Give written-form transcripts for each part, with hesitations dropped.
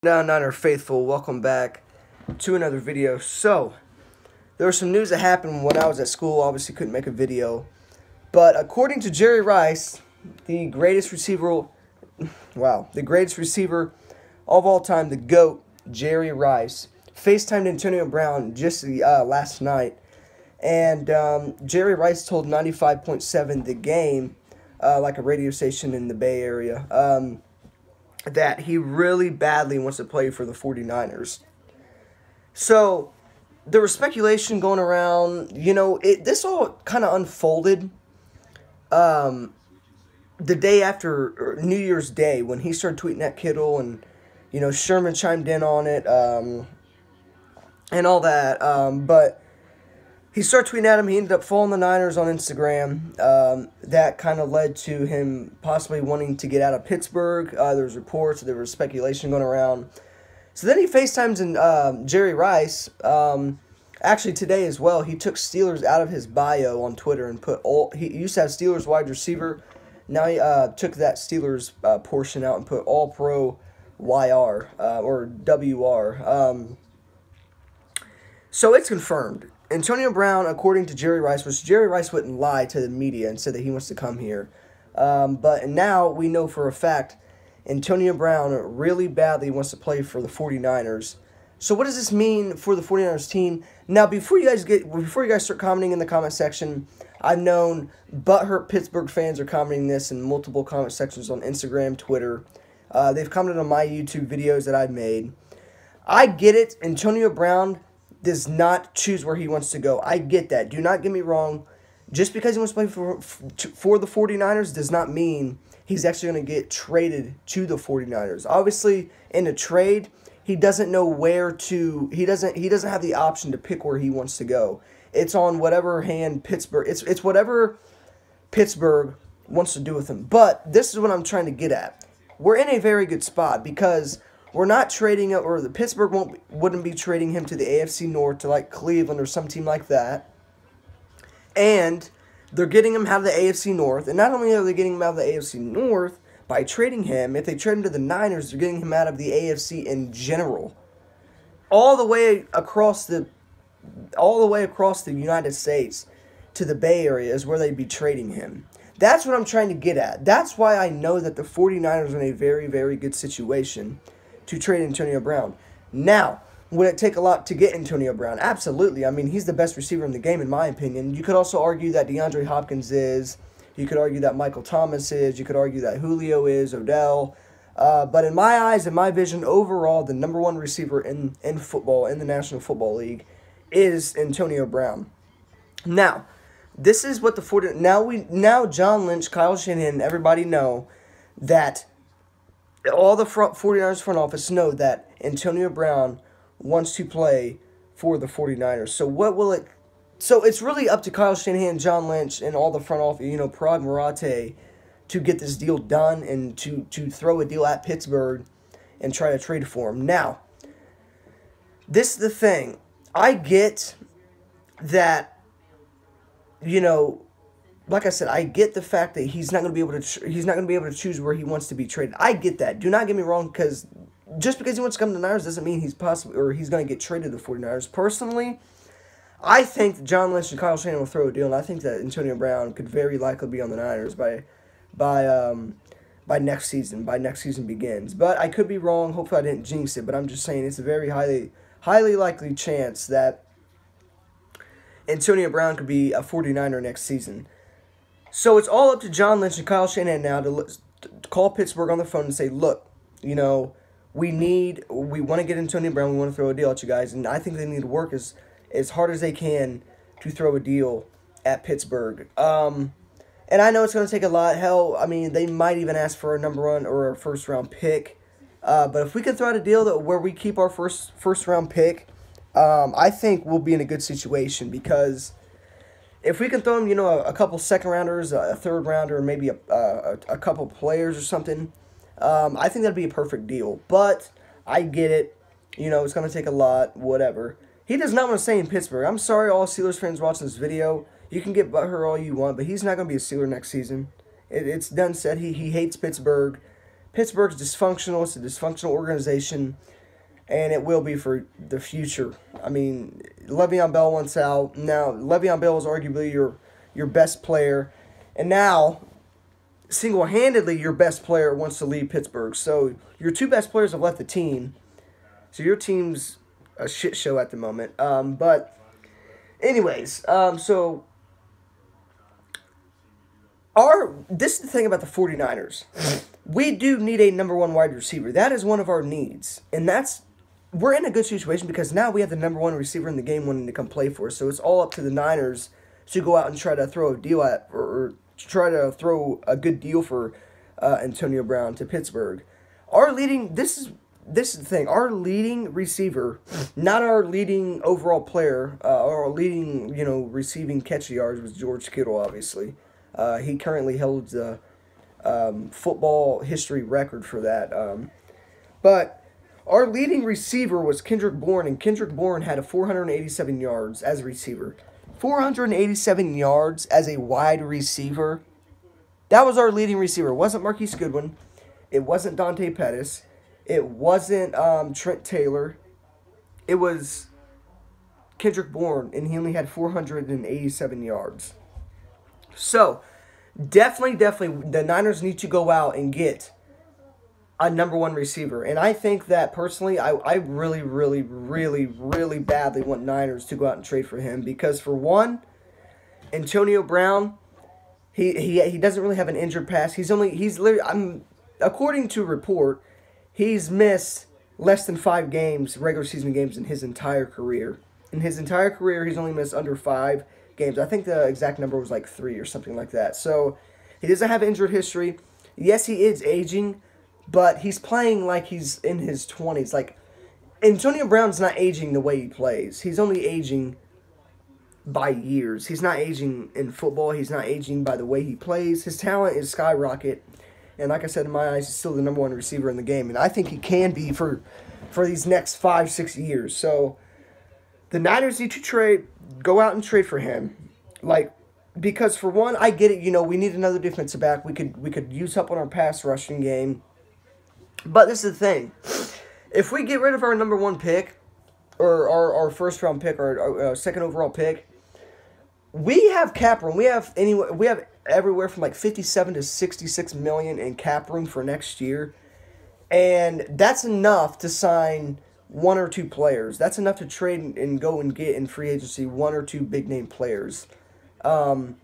Now, Niner faithful, welcome back to another video. So, there was some news that happened when I was at school. Obviously, couldn't make a video, but according to Jerry Rice, the greatest receiver, the greatest receiver of all time, the GOAT, Jerry Rice, FaceTimed Antonio Brown just last night, and Jerry Rice told 95.7 The Game, like a radio station in the Bay Area, that he really badly wants to play for the 49ers. So, there was speculation going around, this all kind of unfolded the day after New Year's Day when he started tweeting at Kittle and, Sherman chimed in on it and all that. But he started tweeting at him. He ended up following the Niners on Instagram. That kind of led to him possibly wanting to get out of Pittsburgh. There was reports, there was speculation going around. So then he FaceTimes Jerry Rice. Actually, today as well, he took Steelers out of his bio on Twitter and put he used to have Steelers wide receiver. Now he took that Steelers portion out and put All Pro YR or WR. So it's confirmed. Antonio Brown, according to Jerry Rice, which Jerry Rice wouldn't lie to the media and said that he wants to come here. But now we know for a fact Antonio Brown really badly wants to play for the 49ers. So what does this mean for the 49ers team? Now, before you guys start commenting in the comment section, I've known butthurt Pittsburgh fans are commenting this in multiple comment sections on Instagram, Twitter. They've commented on my YouTube videos that I've made. I get it. Antonio Brown does not choose where he wants to go. I get that. Do not get me wrong. Just because he wants to play for the 49ers does not mean he's actually going to get traded to the 49ers. Obviously, in a trade, he doesn't know where to. He doesn't have the option to pick where he wants to go. It's on whatever hand Pittsburgh. It's whatever Pittsburgh wants to do with him. But this is what I'm trying to get at. We're in a very good spot because we're not trading it, or the Pittsburgh wouldn't be trading him to the AFC North, to like Cleveland or some team like that. And they're getting him out of the AFC North. And not only are they getting him out of the AFC North by trading him, if they trade him to the Niners, they're getting him out of the AFC in general. All the way across the United States to the Bay Area is where they'd be trading him. That's what I'm trying to get at. That's why I know that the 49ers are in a very, very good situation to trade Antonio Brown. Now, would it take a lot to get Antonio Brown? Absolutely. I mean, he's the best receiver in the game, in my opinion. You could also argue that DeAndre Hopkins is. You could argue that Michael Thomas is. You could argue that Julio is, Odell. But in my eyes, in my vision, overall, the number one receiver in football, in the National Football League, is Antonio Brown. Now, this is what the 49ers... Now John Lynch, Kyle Shanahan, everybody know that all the 49ers front office know that Antonio Brown wants to play for the 49ers. So what will it... So it's really up to Kyle Shanahan, John Lynch, and all the front office, Parag Marathe, to get this deal done and to throw a deal at Pittsburgh and try to trade for him. Now, this is the thing. I get that, like I said, I get the fact that he's not going to be able to choose where he wants to be traded. I get that. Do not get me wrong, because just because he wants to come to the Niners doesn't mean he's going to get traded to the 49ers. Personally, I think that John Lynch and Kyle Shanahan will throw a deal, and I think that Antonio Brown could very likely be on the Niners by next season. By next season begins, but I could be wrong. Hopefully, I didn't jinx it. But I'm just saying it's a very highly likely chance that Antonio Brown could be a 49er next season. So it's all up to John Lynch and Kyle Shanahan now to call Pittsburgh on the phone and say, look, we want to get Antonio Brown. We want to throw a deal at you guys, and I think they need to work as hard as they can to throw a deal at Pittsburgh. And I know it's going to take a lot. Hell, I mean, they might even ask for a number one or a first-round pick. But if we can throw out a deal where we keep our first-round pick, I think we'll be in a good situation, because if we can throw them, a couple second-rounders, a third-rounder, maybe a couple players or something, I think that'd be a perfect deal. But I get it. It's going to take a lot, whatever. He does not want to stay in Pittsburgh. I'm sorry, all Steelers fans watching this video. You can get butthurt all you want, but he's not going to be a Steeler next season. It's done said. He hates Pittsburgh. Pittsburgh's dysfunctional. It's a dysfunctional organization, and it will be for the future. I mean, Le'Veon Bell wants out. Now, Le'Veon Bell is arguably your best player, and now, single-handedly, your best player wants to leave Pittsburgh. So, your two best players have left the team. So, your team's a shit show at the moment. But, anyways, so, this is the thing about the 49ers. We do need a number one wide receiver. That is one of our needs. And we're in a good situation because now we have the number one receiver in the game wanting to come play for us. So it's all up to the Niners to go out and try to throw a deal at, or try to throw a good deal for Antonio Brown to Pittsburgh. This is the thing. Our leading receiver, not our leading overall player, or our leading, receiving catch yards was George Kittle, obviously. He currently holds the football history record for that. But our leading receiver was Kendrick Bourne, and Kendrick Bourne had 487 yards as a receiver. 487 yards as a wide receiver. That was our leading receiver. It wasn't Marquise Goodwin. It wasn't Dante Pettis. It wasn't Trent Taylor. It was Kendrick Bourne, and he only had 487 yards. So, definitely, the Niners need to go out and get a number one receiver. And I think that, personally, I really, really, really, really badly want Niners to go out and trade for him. Because, for one, Antonio Brown, he doesn't really have an injured past. According to report, he's missed less than 5 games, regular season games, in his entire career. In his entire career, he's only missed under 5 games. I think the exact number was like 3 or something like that. So, he doesn't have injured history. Yes, he is aging, but he's playing like he's in his 20s. Like, Antonio Brown's not aging the way he plays. He's only aging by years. He's not aging in football. He's not aging by the way he plays. His talent is skyrocket. And like I said, in my eyes, he's still the number one receiver in the game. And I think he can be for these next 5-6 years. So, the Niners need to go out and trade for him. Because for one, I get it, we need another defensive back. We could use help on our pass rushing game. But this is the thing. If we get rid of our number one pick, or our first round pick, or our second overall pick, we have cap room. We have everywhere from like 57 to 66 million in cap room for next year. And that's enough to sign 1 or 2 players. That's enough to trade and go and get in free agency 1 or 2 big name players. So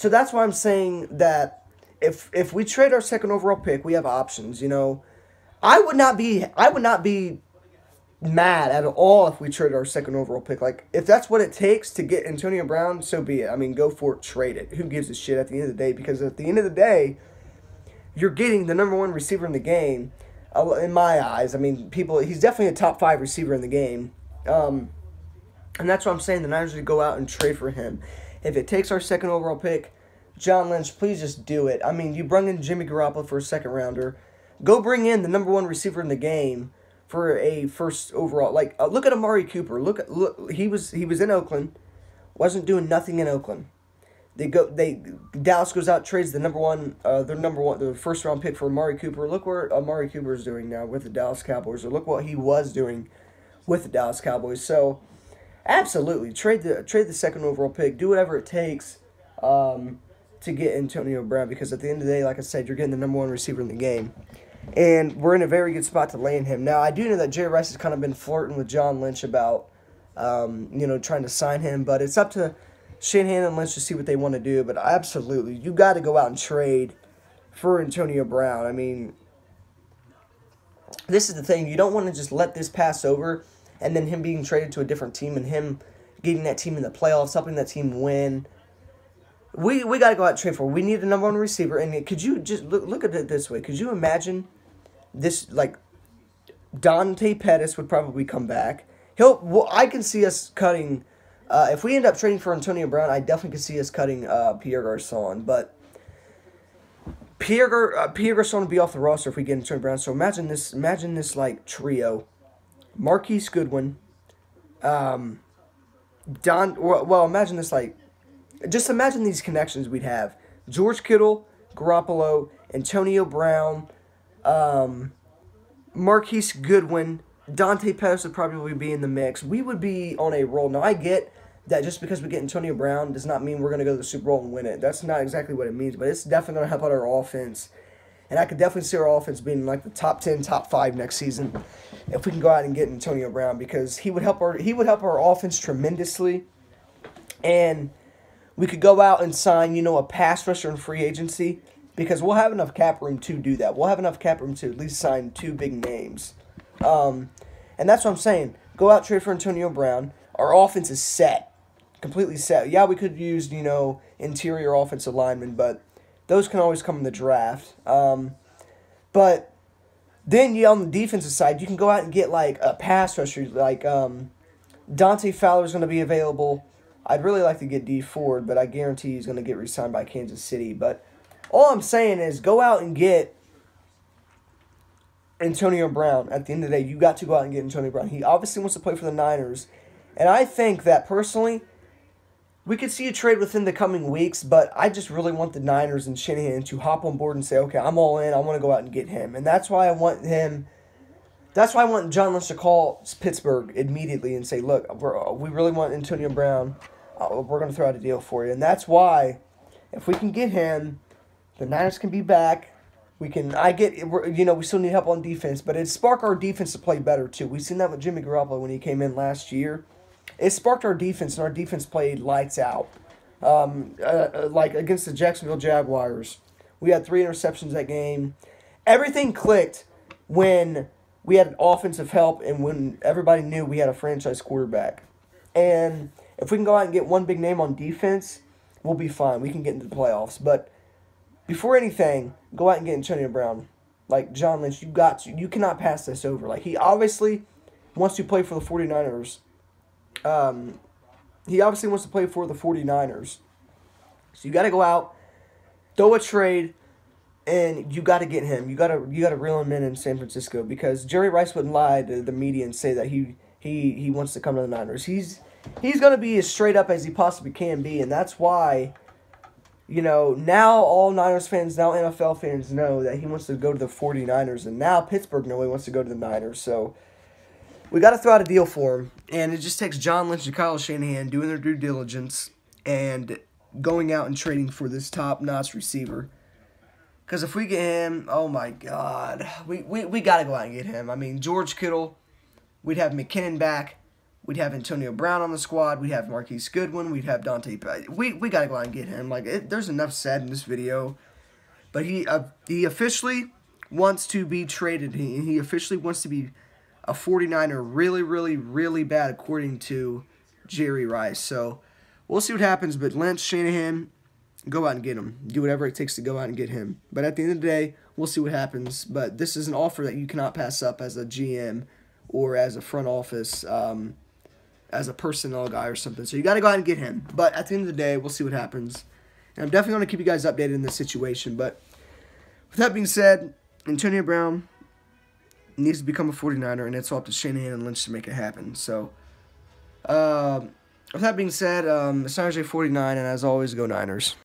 that's why I'm saying that if we trade our second overall pick, we have options. I would not be mad at all if we trade our second overall pick. Like, if that's what it takes to get Antonio Brown, so be it. I mean, go for it, trade it. Who gives a shit at the end of the day? Because at the end of the day, you're getting the number one receiver in the game. In my eyes, I mean, he's definitely a top 5 receiver in the game. And that's what I'm saying. The Niners would go out and trade for him. If it takes our second overall pick, John Lynch, please just do it. I mean, you bring in Jimmy Garoppolo for a second rounder. Go bring in the number one receiver in the game for a first overall. Like, look at Amari Cooper. Look, he was in Oakland, wasn't doing nothing in Oakland. Dallas goes out, trades their first round pick for Amari Cooper. Look where Amari Cooper is doing now with the Dallas Cowboys, or look what he was doing with the Dallas Cowboys. So, absolutely, trade the second overall pick. Do whatever it takes to get Antonio Brown, because at the end of the day, like I said, you're getting the number one receiver in the game. And we're in a very good spot to land him. Now, I do know that Jerry Rice has kind of been flirting with John Lynch about, trying to sign him. But it's up to Shanahan and Lynch to see what they want to do. But absolutely, you got to go out and trade for Antonio Brown. I mean, this is the thing. You don't want to just let this pass over and then him being traded to a different team and him getting that team in the playoffs, helping that team win. We got to go out and trade for him. We need a number one receiver. And could you just look at it this way? Could you imagine this, like, Dante Pettis would probably come back. I can see us cutting, if we end up trading for Antonio Brown, I definitely can see us cutting Pierre Garçon. But Pierre Garçon would be off the roster if we get Antonio Brown. So imagine this like trio: Marquise Goodwin, imagine this like, just imagine these connections we'd have: George Kittle, Garoppolo, Antonio Brown, Marquise Goodwin, Dante Pettis would probably be in the mix. We would be on a roll. Now, I get that just because we get Antonio Brown does not mean we're going to go to the Super Bowl and win it. That's not exactly what it means, but it's definitely going to help out our offense. And I could definitely see our offense being like the top 10, top 5 next season if we can go out and get Antonio Brown, because he would help our offense tremendously. And we could go out and sign, a pass rusher in free agency, because we'll have enough cap room to do that. We'll have enough cap room to at least sign 2 big names. And that's what I'm saying. Go out, trade for Antonio Brown. Our offense is set. Completely set. Yeah, we could use, interior offensive linemen, but those can always come in the draft. But then, on the defensive side, you can go out and get, like, a pass rusher. Like, Dante Fowler's going to be available. I'd really like to get D Ford, but I guarantee he's going to get re-signed by Kansas City. But all I'm saying is go out and get Antonio Brown. At the end of the day, you got to go out and get Antonio Brown. He obviously wants to play for the Niners. And I think that, personally, we could see a trade within the coming weeks, but I just really want the Niners and Shanahan to hop on board and say, okay, I'm all in. I want to go out and get him. And that's why I want him. That's why I want John Lynch to call Pittsburgh immediately and say, look, we really want Antonio Brown. We're going to throw out a deal for you. And that's why, if we can get him, the Niners can be back. We still need help on defense, but it sparked our defense to play better, too. We've seen that with Jimmy Garoppolo when he came in last year. It sparked our defense, and our defense played lights out. Like against the Jacksonville Jaguars, we had 3 interceptions that game. Everything clicked when we had offensive help and when everybody knew we had a franchise quarterback. And if we can go out and get one big name on defense, we'll be fine. We can get into the playoffs. But before anything, go out and get Antonio Brown. Like, John Lynch, you cannot pass this over. Like, he obviously wants to play for the 49ers. He obviously wants to play for the 49ers. So you got to go out, throw a trade, and you got to get him. You got to reel him in San Francisco, because Jerry Rice wouldn't lie to the media and say that he wants to come to the Niners. He's going to be as straight up as he possibly can be, and that's why, now all Niners fans, now NFL fans know that he wants to go to the 49ers, and now Pittsburgh know he wants to go to the Niners. So we got to throw out a deal for him, and it just takes John Lynch and Kyle Shanahan doing their due diligence and going out and trading for this top-notch receiver. Because if we get him, oh my God, we got to go out and get him. I mean, George Kittle, we'd have McKinnon back, we'd have Antonio Brown on the squad, we'd have Marquise Goodwin, we'd have Dante. We got to go out and get him. Like, there's enough said in this video, but he officially wants to be traded. He officially wants to be a 49er really, really, really bad, according to Jerry Rice. So we'll see what happens, but Lynch, Shanahan, go out and get him. Do whatever it takes to go out and get him. But at the end of the day, we'll see what happens. But this is an offer that you cannot pass up as a GM or as a front office, as a personnel guy or something. So you got to go out and get him. But at the end of the day, we'll see what happens. And I'm definitely going to keep you guys updated in this situation. But with that being said, Antonio Brown needs to become a 49er, and it's all up to Shanahan and Lynch to make it happen. So, with that being said, it's Niners 49, and as always, go Niners.